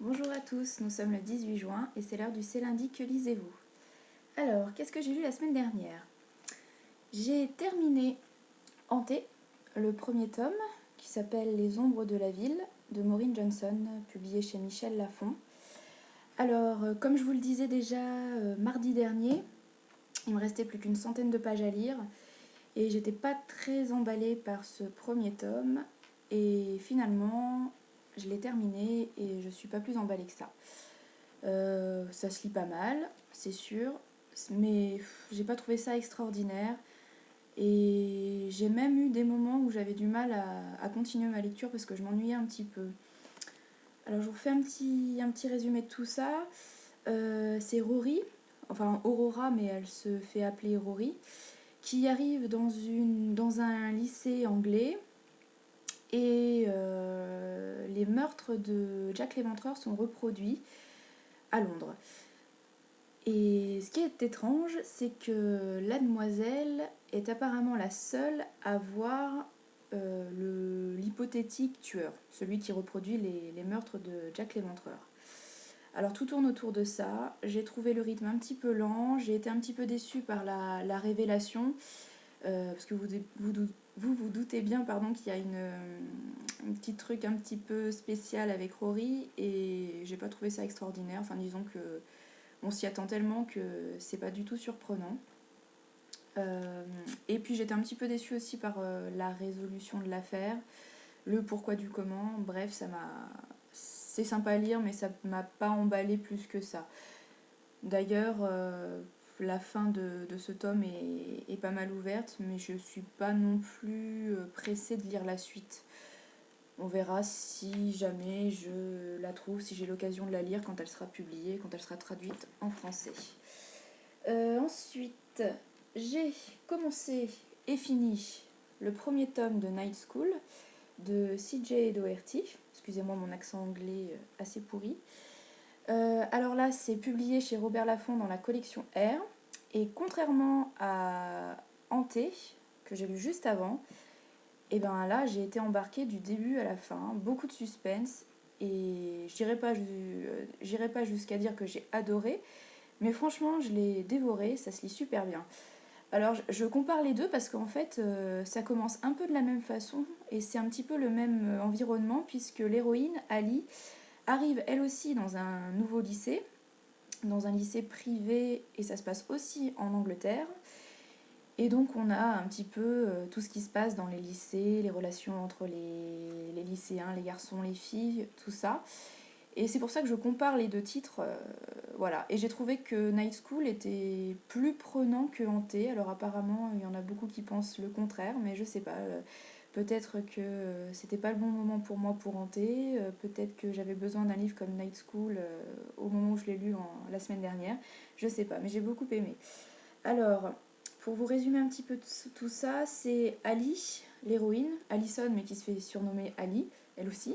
Bonjour à tous, nous sommes le 18 juin et c'est l'heure du C'est lundi, que lisez-vous? Alors, qu'est-ce que j'ai lu la semaine dernière? J'ai terminé Hanté, le premier tome, qui s'appelle Les ombres de la ville, de Maureen Johnson, publié chez Michel Lafon. Alors, comme je vous le disais déjà mardi dernier, il me restait plus qu'une centaine de pages à lire et j'étais pas très emballée par ce premier tome et finalement je l'ai terminé et je suis pas plus emballée que ça. Ça se lit pas mal, c'est sûr, mais j'ai pas trouvé ça extraordinaire. Et j'ai même eu des moments où j'avais du mal à continuer ma lecture parce que je m'ennuyais un petit peu. Alors je vous fais un petit résumé de tout ça. C'est Rory, enfin Aurora, mais elle se fait appeler Rory, qui arrive dans un lycée anglais et les meurtres de Jack l'Éventreur sont reproduits à Londres. Et ce qui est étrange, c'est que la demoiselle est apparemment la seule à voir l'hypothétique tueur, celui qui reproduit les meurtres de Jack l'Éventreur. Alors tout tourne autour de ça, j'ai trouvé le rythme un petit peu lent, j'ai été un petit peu déçue par la révélation, parce que vous doutez bien qu'il y a un petit truc un petit peu spécial avec Rory, et j'ai pas trouvé ça extraordinaire, enfin disons que on s'y attend tellement que c'est pas du tout surprenant. Et puis j'étais un petit peu déçue aussi par la résolution de l'affaire, le pourquoi du comment. Bref, c'est sympa à lire, mais ça m'a pas emballé plus que ça. D'ailleurs, la fin de ce tome est pas mal ouverte, mais je suis pas non plus pressée de lire la suite. On verra si jamais je la trouve, si j'ai l'occasion de la lire quand elle sera publiée, quand elle sera traduite en français. Ensuite, j'ai commencé et fini le premier tome de Night School de C.J. Doherty. Excusez-moi mon accent anglais assez pourri. Alors là, c'est publié chez Robert Laffont dans la collection R. Et contrairement à Hanté, que j'ai lu juste avant, et ben là, j'ai été embarquée du début à la fin. Beaucoup de suspense. Et j'irai pas jusqu'à dire que j'ai adoré, mais franchement, je l'ai dévoré, ça se lit super bien. Alors, je compare les deux parce qu'en fait, ça commence un peu de la même façon et c'est un petit peu le même environnement puisque l'héroïne, Ali, arrive elle aussi dans un nouveau lycée, dans un lycée privé et ça se passe aussi en Angleterre. Et donc, on a un petit peu tout ce qui se passe dans les lycées, les relations entre les lycéens, les garçons, les filles, tout ça. Et c'est pour ça que je compare les deux titres. Voilà. Et j'ai trouvé que Night School était plus prenant que Hanté. Alors apparemment, il y en a beaucoup qui pensent le contraire, mais je sais pas. Peut-être que c'était pas le bon moment pour moi pour Hanté. Peut-être que j'avais besoin d'un livre comme Night School au moment où je l'ai lu la semaine dernière. Je sais pas, mais j'ai beaucoup aimé. Alors, pour vous résumer un petit peu tout ça, c'est Ali, l'héroïne, Allison, mais qui se fait surnommer Ali, elle aussi,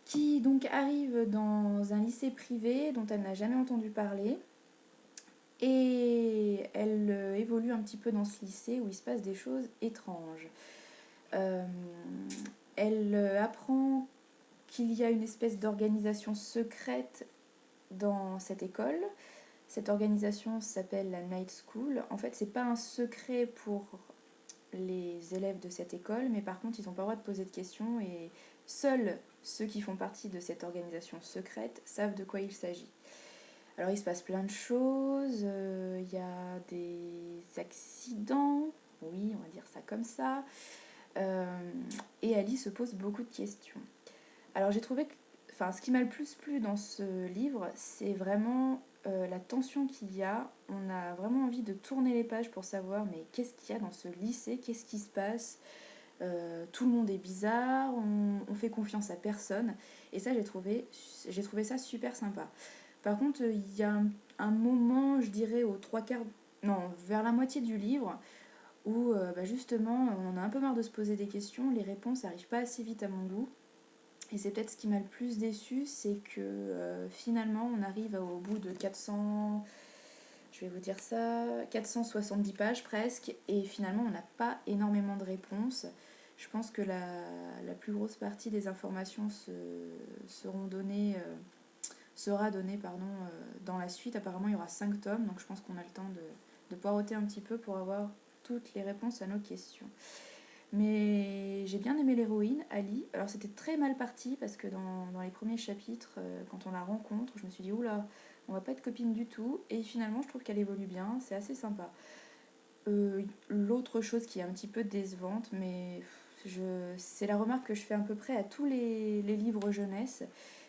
qui donc arrive dans un lycée privé dont elle n'a jamais entendu parler. Et elle évolue un petit peu dans ce lycée où il se passe des choses étranges. Euh, Elle apprend qu'il y a une espèce d'organisation secrète dans cette école. Cette organisation s'appelle la Night School. En fait, c'est pas un secret pour les élèves de cette école, mais par contre, ils n'ont pas le droit de poser de questions et seuls ceux qui font partie de cette organisation secrète savent de quoi il s'agit. Alors, il se passe plein de choses, il y a des accidents, oui, on va dire ça comme ça, et Ali se pose beaucoup de questions. Alors, j'ai trouvé que, enfin, ce qui m'a le plus plu dans ce livre, c'est vraiment la tension qu'il y a. On a vraiment envie de tourner les pages pour savoir, mais qu'est-ce qu'il y a dans ce lycée, qu'est-ce qui se passe. Tout le monde est bizarre, on fait confiance à personne. Et ça, j'ai trouvé ça super sympa. Par contre, il y a un moment, je dirais, aux trois quarts, non, vers la moitié du livre, où justement, on a un peu marre de se poser des questions, les réponses n'arrivent pas assez vite à mon goût. Et c'est peut-être ce qui m'a le plus déçu, c'est que finalement, on arrive au bout de 400, je vais vous dire ça, 470 pages presque, et finalement, on n'a pas énormément de réponses. Je pense que la plus grosse partie des informations seront données sera donné dans la suite. Apparemment il y aura 5 tomes, donc je pense qu'on a le temps de poireauter un petit peu pour avoir toutes les réponses à nos questions. Mais j'ai bien aimé l'héroïne, Ali. Alors c'était très mal parti parce que dans les premiers chapitres, quand on la rencontre, je me suis dit oula, on va pas être copines du tout. Et finalement je trouve qu'elle évolue bien, c'est assez sympa. L'autre chose qui est un petit peu décevante, mais c'est la remarque que je fais à peu près à tous les livres jeunesse,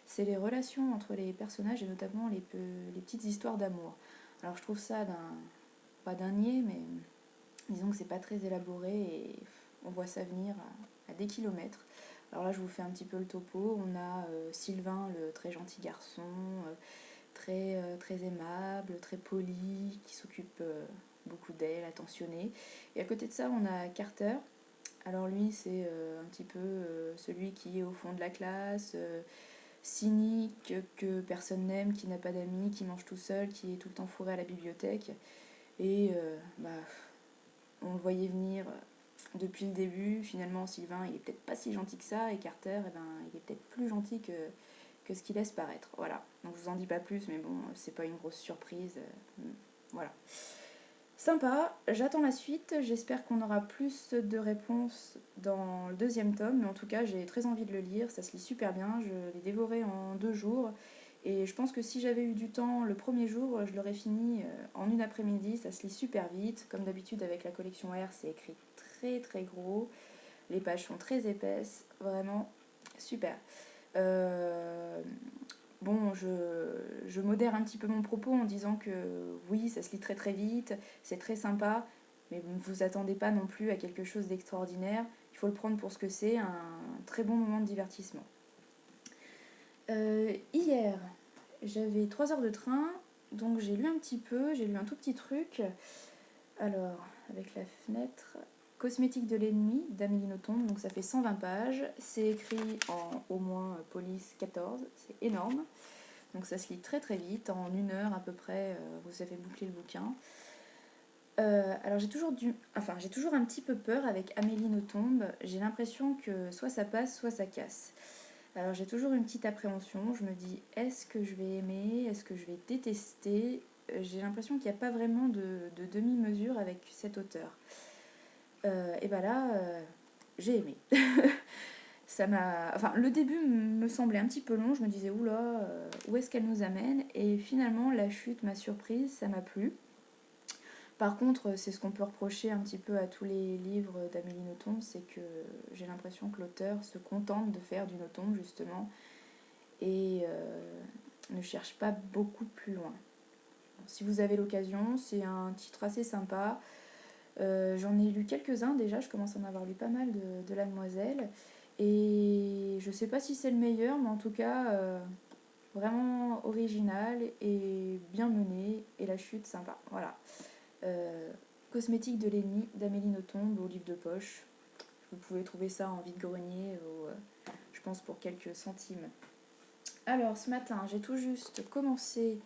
c'est les relations entre les personnages et notamment les petites histoires d'amour. Alors je trouve ça pas d'un niais, mais disons que c'est pas très élaboré et on voit ça venir à des kilomètres. Alors là je vous fais un petit peu le topo. On a Sylvain, le très gentil garçon, très aimable, très poli, qui s'occupe beaucoup d'elle, attentionné. Et à côté de ça, on a Carter. Alors lui, c'est un petit peu celui qui est au fond de la classe, cynique, que personne n'aime, qui n'a pas d'amis, qui mange tout seul, qui est tout le temps fourré à la bibliothèque. Et on le voyait venir depuis le début. Finalement, Sylvain, il est peut-être pas si gentil que ça, et Carter, il est peut-être plus gentil que ce qu'il laisse paraître. Voilà. Donc je vous en dis pas plus, mais bon, c'est pas une grosse surprise. Voilà. Sympa, j'attends la suite, j'espère qu'on aura plus de réponses dans le deuxième tome, mais en tout cas j'ai très envie de le lire, ça se lit super bien, je l'ai dévoré en 2 jours, et je pense que si j'avais eu du temps le premier jour, je l'aurais fini en une après-midi, ça se lit super vite, comme d'habitude avec la collection R, c'est écrit très très gros, les pages sont très épaisses, vraiment super. Euh, Bon, je modère un petit peu mon propos en disant que oui, ça se lit très très vite, c'est très sympa, mais ne vous attendez pas non plus à quelque chose d'extraordinaire. Il faut le prendre pour ce que c'est, un très bon moment de divertissement. Hier, j'avais 3 heures de train, donc j'ai lu un petit peu, j'ai lu un tout petit truc. Alors, avec la fenêtre, Cosmétique de l'ennemi d'Amélie Nothomb, donc ça fait 120 pages. C'est écrit en au moins police 14, c'est énorme. Donc ça se lit très très vite, en 1 heure à peu près, vous avez bouclé le bouquin. Alors j'ai toujours un petit peu peur avec Amélie Nothomb. J'ai l'impression que soit ça passe, soit ça casse. Alors j'ai toujours une petite appréhension. Je me dis, est-ce que je vais aimer? Est-ce que je vais détester? J'ai l'impression qu'il n'y a pas vraiment de demi-mesure avec cet auteur. Et ben là, j'ai aimé. Enfin, le début me semblait un petit peu long. Je me disais, oula, où est-ce qu'elle nous amène? Et finalement, la chute m'a surprise, ça m'a plu. Par contre, c'est ce qu'on peut reprocher un petit peu à tous les livres d'Amélie Nothomb, c'est que j'ai l'impression que l'auteur se contente de faire du Nothomb, justement, et ne cherche pas beaucoup plus loin. Bon, si vous avez l'occasion, c'est un titre assez sympa. J'en ai lu quelques-uns déjà, je commence à en avoir lu pas mal de La Demoiselle. Et je sais pas si c'est le meilleur, mais en tout cas, vraiment original et bien mené. Et la chute, sympa. Voilà. Euh, Cosmétique de l'ennemi d'Amélie Nothomb au livre de poche. Vous pouvez trouver ça en vide-grenier, je pense pour quelques centimes. Alors, ce matin, j'ai tout juste commencé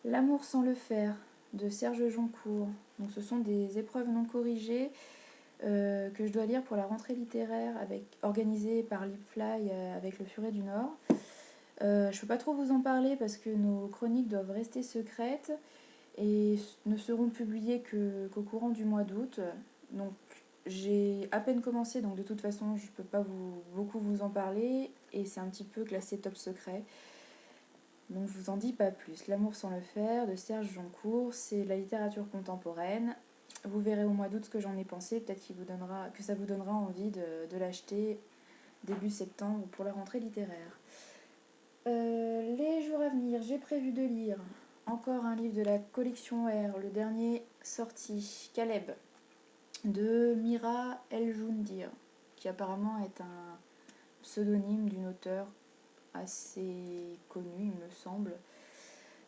L'amour sans le faire de Serge Joncourt. Donc, ce sont des épreuves non corrigées que je dois lire pour la rentrée littéraire organisée par Lipfly avec le Furet du Nord. Je ne peux pas trop vous en parler parce que nos chroniques doivent rester secrètes et ne seront publiées qu'au courant du mois d'août. Donc j'ai à peine commencé, donc de toute façon je ne peux pas beaucoup vous en parler et c'est un petit peu classé top secret. Donc je vous en dis pas plus. L'amour sans le faire de Serge Joncourt, c'est la littérature contemporaine. Vous verrez au mois d'août ce que j'en ai pensé, peut-être que ça vous donnera envie de l'acheter début septembre pour la rentrée littéraire. Les jours à venir, j'ai prévu de lire encore un livre de la collection R, le dernier sorti, Caleb, de Mira El Joundir, qui apparemment est un pseudonyme d'une auteure assez connue, il me semble.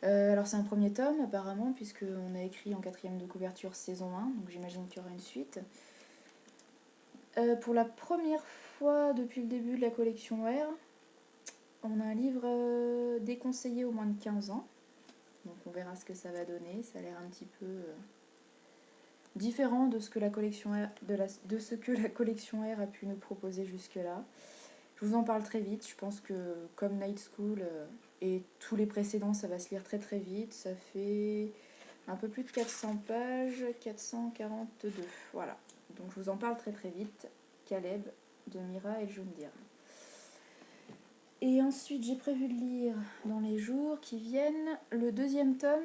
Alors c'est un premier tome apparemment, puisqu'on a écrit en quatrième de couverture saison 1, donc j'imagine qu'il y aura une suite. Pour la première fois depuis le début de la collection R, on a un livre déconseillé aux moins de 15 ans. Donc on verra ce que ça va donner. Ça a l'air un petit peu différent de ce que la collection R a pu nous proposer jusque-là. Je Je vous en parle très vite, je pense que comme Night School et tous les précédents, ça va se lire très très vite. Ça fait un peu plus de 400 pages, 442, voilà. Donc je vous en parle très très vite. Caleb de Mira et Jundir. Et ensuite, j'ai prévu de lire dans les jours qui viennent le deuxième tome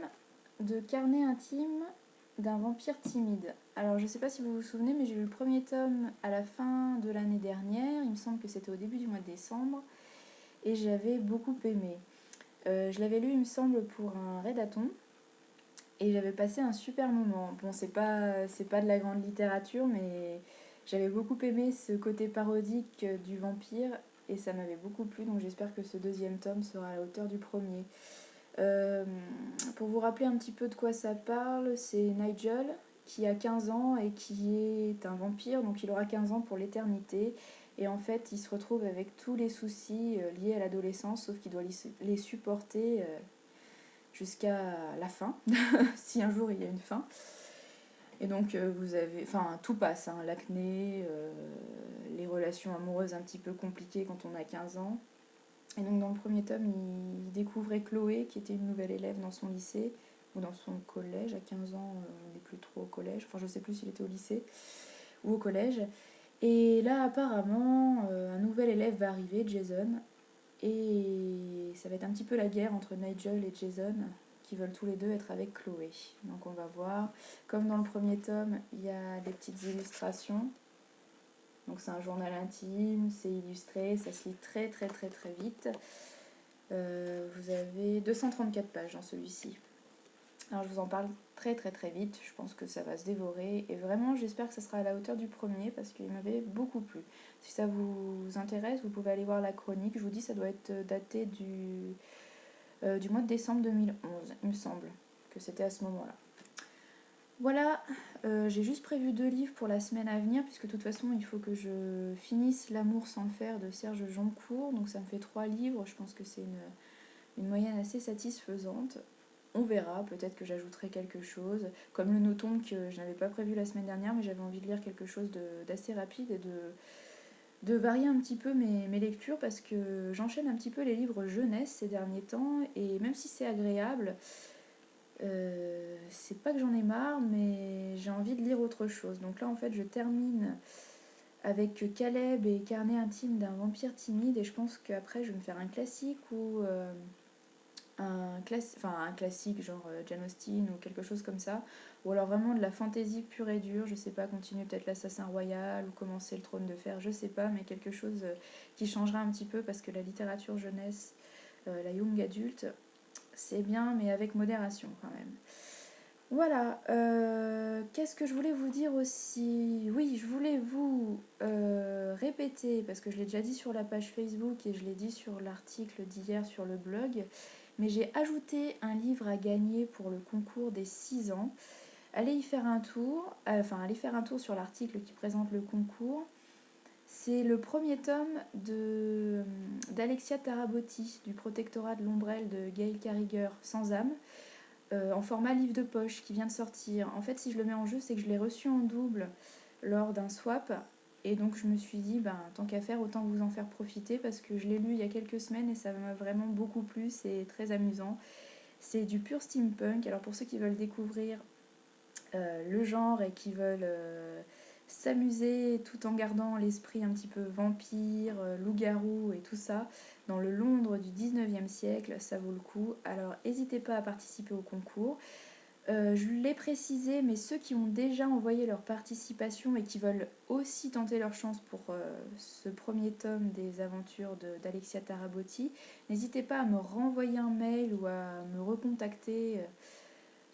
de Carnet intime d'un vampire timide. Alors, je ne sais pas si vous vous souvenez, mais j'ai lu le premier tome à la fin de l'année dernière. Il me semble que c'était au début du mois de décembre. Et j'avais beaucoup aimé. Je l'avais lu, il me semble, pour un rédathon. Et j'avais passé un super moment. Bon, c'est pas de la grande littérature, mais j'avais beaucoup aimé ce côté parodique du vampire et ça m'avait beaucoup plu, donc j'espère que ce deuxième tome sera à la hauteur du premier. Euh, pour vous rappeler un petit peu de quoi ça parle, c'est Nigel qui a 15 ans et qui est un vampire, donc il aura 15 ans pour l'éternité. Et en fait, il se retrouve avec tous les soucis liés à l'adolescence, sauf qu'il doit les supporter jusqu'à la fin, si un jour il y a une fin. Et donc vous avez, enfin tout passe, hein, l'acné, les relations amoureuses un petit peu compliquées quand on a 15 ans. Et donc dans le premier tome, il découvrait Chloé qui était une nouvelle élève dans son lycée, ou dans son collège, à 15 ans on n'est plus trop au collège, enfin je sais plus s'il était au lycée ou au collège. Et là apparemment un nouvel élève va arriver, Jason, et ça va être un petit peu la guerre entre Nigel et Jason, qui veulent tous les deux être avec Chloé. Donc on va voir. Comme dans le premier tome, il y a des petites illustrations. Donc c'est un journal intime, c'est illustré, ça se lit très très très très vite. Vous avez 234 pages dans celui-ci. Alors je vous en parle très très très vite, je pense que ça va se dévorer et vraiment j'espère que ça sera à la hauteur du premier parce qu'il m'avait beaucoup plu. Si ça vous intéresse, vous pouvez aller voir la chronique, je vous dis ça doit être daté du mois de décembre 2011, il me semble que c'était à ce moment-là. Voilà, j'ai juste prévu 2 livres pour la semaine à venir puisque de toute façon il faut que je finisse L'amour sans le faire de Serge Joncourt, donc ça me fait 3 livres, je pense que c'est une moyenne assez satisfaisante. On verra, peut-être que j'ajouterai quelque chose, comme le notombe que je n'avais pas prévu la semaine dernière, mais j'avais envie de lire quelque chose d'assez rapide et de varier un petit peu mes lectures parce que j'enchaîne un petit peu les livres jeunesse ces derniers temps et même si c'est agréable, c'est pas que j'en ai marre, mais j'ai envie de lire autre chose. Donc là en fait je termine avec Caleb et Carnet intime d'un vampire timide et je pense qu'après je vais me faire un classique ou un classique genre Jane Austen ou quelque chose comme ça, ou alors vraiment de la fantasy pure et dure, je sais pas, continuer peut-être l'Assassin Royal ou commencer le Trône de Fer, je sais pas, mais quelque chose qui changera un petit peu parce que la littérature jeunesse, la young adulte, c'est bien mais avec modération quand même. Voilà, qu'est-ce que je voulais vous dire aussi? Oui, je voulais vous répéter, parce que je l'ai déjà dit sur la page Facebook et je l'ai dit sur l'article d'hier sur le blog, mais j'ai ajouté un livre à gagner pour le concours des 6 ans. Allez y faire un tour, allez faire un tour sur l'article qui présente le concours. C'est le premier tome d'Alexia Tarabotti, du Protectorat de l'Ombrelle de Gail Carriger, Sans âme. En format livre de poche qui vient de sortir. En fait, si je le mets en jeu, c'est que je l'ai reçu en double lors d'un swap. Et donc, je me suis dit, tant qu'à faire, autant vous en faire profiter parce que je l'ai lu il y a quelques semaines et ça m'a vraiment beaucoup plu. C'est très amusant. C'est du pur steampunk. Alors, pour ceux qui veulent découvrir le genre et qui veulent s'amuser tout en gardant l'esprit un petit peu vampire, loup-garou et tout ça, dans le Londres du 19e siècle, ça vaut le coup. Alors n'hésitez pas à participer au concours. Je l'ai précisé, mais ceux qui ont déjà envoyé leur participation et qui veulent aussi tenter leur chance pour ce premier tome des aventures d'Alexia Tarabotti, n'hésitez pas à me renvoyer un mail ou à me recontacter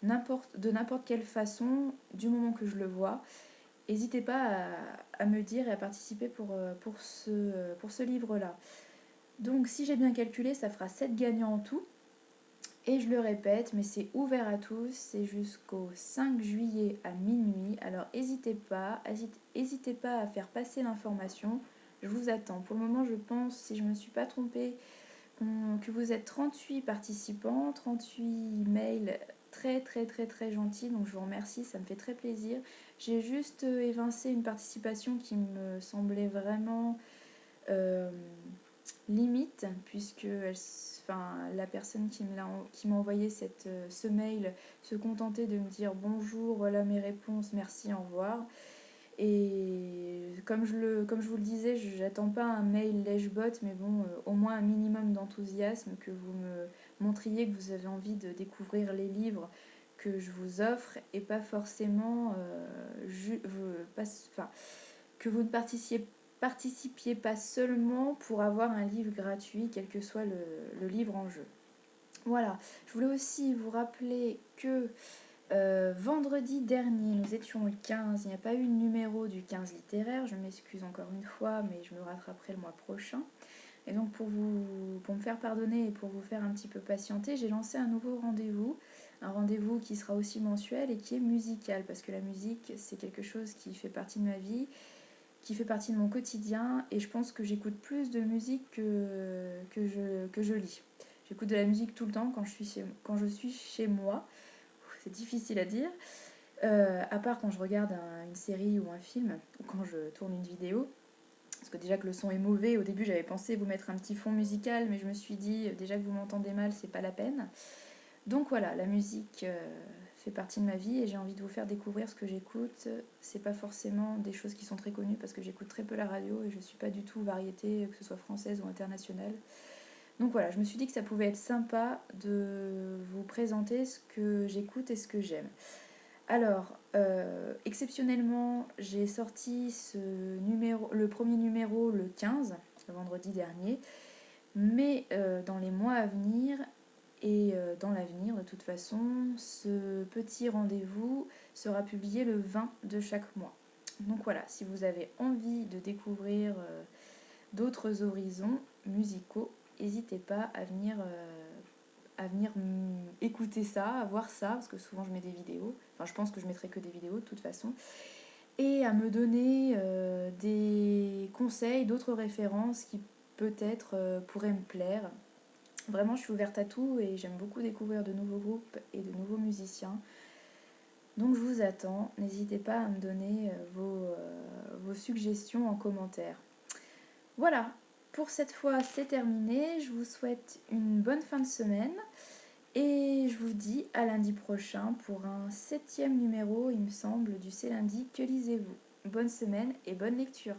de n'importe quelle façon, du moment que je le vois. N'hésitez pas à me dire et à participer pour ce livre-là. Donc si j'ai bien calculé, ça fera 7 gagnants en tout. Et je le répète, mais c'est ouvert à tous, c'est jusqu'au 5 juillet à minuit. Alors n'hésitez pas à faire passer l'information. Je vous attends. Pour le moment, je pense, si je ne me suis pas trompée, que vous êtes 38 participants, 38 mails très très très très gentils, donc je vous remercie, ça me fait très plaisir. J'ai juste évincé une participation qui me semblait vraiment euh, limite, puisque la personne qui m'a envoyé ce mail se contentait de me dire bonjour, voilà mes réponses, merci, au revoir. Et comme je vous le disais, j'attends pas un mail lèche-bot, mais bon, au moins un minimum d'enthousiasme, que vous me montriez que vous avez envie de découvrir les livres que je vous offre, et pas forcément que vous ne participiez pas seulement pour avoir un livre gratuit, quel que soit le livre en jeu. Voilà, je voulais aussi vous rappeler que vendredi dernier, nous étions le 15, il n'y a pas eu de numéro du 15 littéraire, je m'excuse encore une fois, mais je me rattraperai le mois prochain. Et donc pour me faire pardonner et pour vous faire un petit peu patienter, j'ai lancé un nouveau rendez-vous, un rendez-vous qui sera aussi mensuel et qui est musical, parce que la musique, c'est quelque chose qui fait partie de ma vie, qui fait partie de mon quotidien, et je pense que j'écoute plus de musique que je lis. J'écoute de la musique tout le temps quand je suis chez moi. C'est difficile à dire, à part quand je regarde une série ou un film, ou quand je tourne une vidéo. Parce que déjà que le son est mauvais, au début j'avais pensé vous mettre un petit fond musical, mais je me suis dit déjà que vous m'entendez mal, c'est pas la peine. Donc voilà, la musique fait partie de ma vie et j'ai envie de vous faire découvrir ce que j'écoute. C'est pas forcément des choses qui sont très connues parce que j'écoute très peu la radio et je suis pas du tout variété, que ce soit française ou internationale. Donc voilà, je me suis dit que ça pouvait être sympa de vous présenter ce que j'écoute et ce que j'aime. Alors, exceptionnellement, j'ai sorti le premier numéro le 15, le vendredi dernier, mais dans les mois à venir et dans l'avenir, de toute façon, ce petit rendez-vous sera publié le 20 de chaque mois. Donc voilà, si vous avez envie de découvrir d'autres horizons musicaux, n'hésitez pas à venir écouter ça, à voir ça, parce que souvent je mets des vidéos, enfin je pense que je mettrai que des vidéos de toute façon, et à me donner des conseils, d'autres références qui peut-être pourraient me plaire. Vraiment je suis ouverte à tout et j'aime beaucoup découvrir de nouveaux groupes et de nouveaux musiciens. Donc je vous attends, n'hésitez pas à me donner vos suggestions en commentaire. Voilà, pour cette fois c'est terminé, je vous souhaite une bonne fin de semaine. Et je vous dis à lundi prochain pour un 7e numéro, il me semble, du C'est lundi, que lisez-vous. Bonne semaine et bonne lecture.